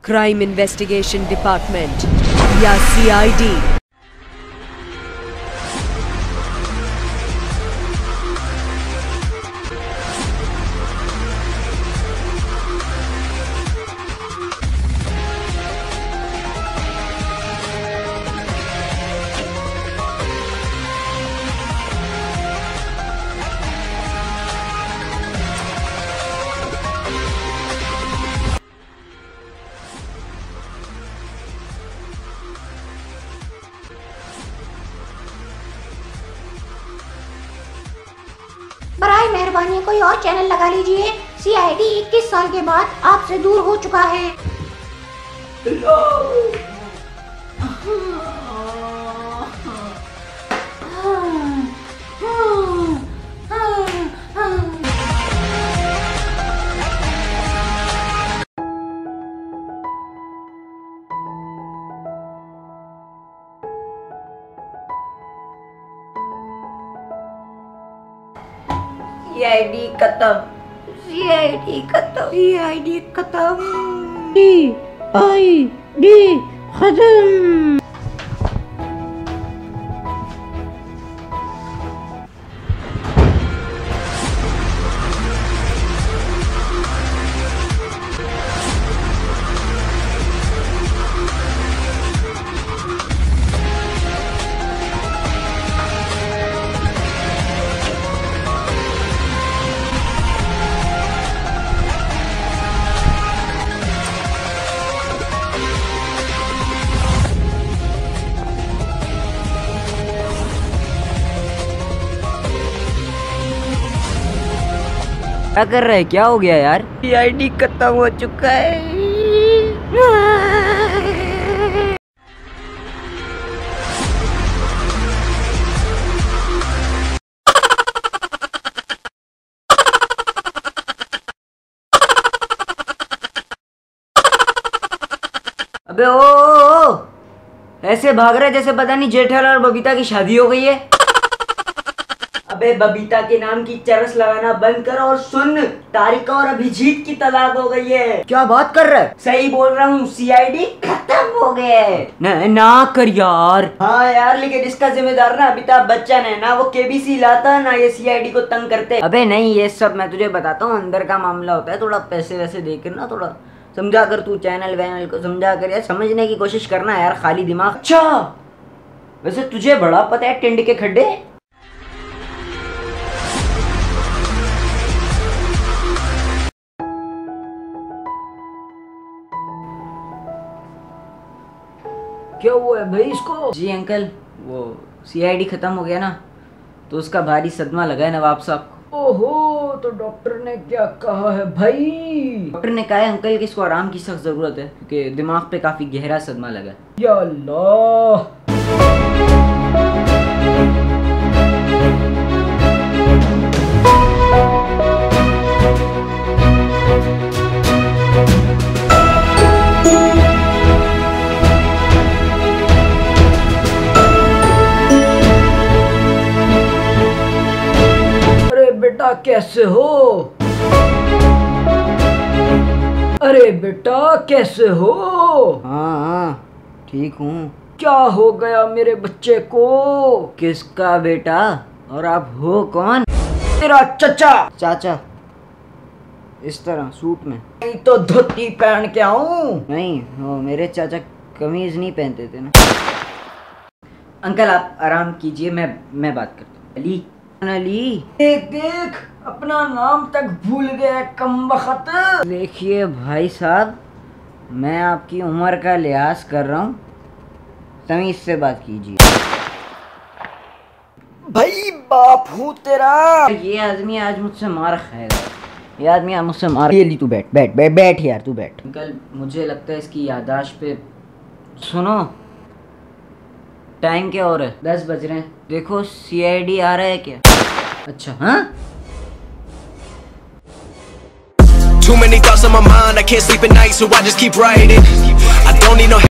Crime investigation department या CID। बराए मेहरबानी कोई और चैनल लगा लीजिए। CID 21 साल के बाद आपसे दूर हो चुका है। CID खत्म। CID खत्म। CID खत्म। CID खत्म। क्या कर रहा है? क्या हो गया यार? CID खत्म हो चुका है। अबे ओ ऐसे भाग रहे जैसे पता नहीं जेठालाल और बबीता की शादी हो गई है। अबे बबीता के नाम की चरस लगाना बंद कर और सुन, तारिका और अभिजीत की तलाक हो गई है। क्या बात कर रहा है? सही बोल रहा हूँ, CID खत्म हो गया है। ना कर यार। हाँ यार, लेकिन इसका जिम्मेदार ना अमिताभ बच्चन है ना, वो KBC लाता ना ये CID को तंग करते। अबे नहीं, ये सब मैं तुझे बताता हूँ, अंदर का मामला होता है। थोड़ा पैसे वैसे देकर ना, थोड़ा समझा कर, तू चैनल वैनल को समझा कर यार, समझने की कोशिश करना यार, खाली दिमाग। अच्छा वैसे तुझे बड़ा पता है टिंड के खड्डे। क्या हुआ है भाई इसको? जी अंकल, वो CID खत्म हो गया ना, तो उसका भारी सदमा लगा है नवाब साहब को। ओहो, तो डॉक्टर ने क्या कहा है भाई? डॉक्टर ने कहा है अंकल कि इसको आराम की सख्त जरूरत है, क्योंकि दिमाग पे काफी गहरा सदमा लगा है। या अल्लाह। बेटा कैसे हो? अरे बेटा कैसे हो? हाँ ठीक हूँ। क्या हो गया मेरे बच्चे को? किसका बेटा? और आप हो कौन? तेरा चचा। चाचा इस तरह सूट में? नहीं तो धोती पहन के आऊं? नहीं, वो मेरे चाचा कमीज नहीं पहनते थे ना। अंकल आप आराम कीजिए, मैं बात करता हूँ। अली देख अपना नाम तक भूल गया कमबख्त। देखिए भाई साहब, मैं आपकी उम्र का लिहाज कर रहा हूँ, तमीज से बात कीजिए। भाई बाप हूँ तेरा। ये आदमी आज मुझसे मार खाएगा। ये आदमी आज मुझसे मार। ये ली तू बैठ बैठ बैठ बैठ यार, तू बैठ। अंकल मुझे लगता है इसकी याददाश्त पे। सुनो, टाइम क्या हो रहा है? 10 बज रहे हैं। देखो CID आ रहा है क्या? अच्छा हाँ। Too many thoughts on my mind, I can't sleep at night, so I just keep writing. I don't need no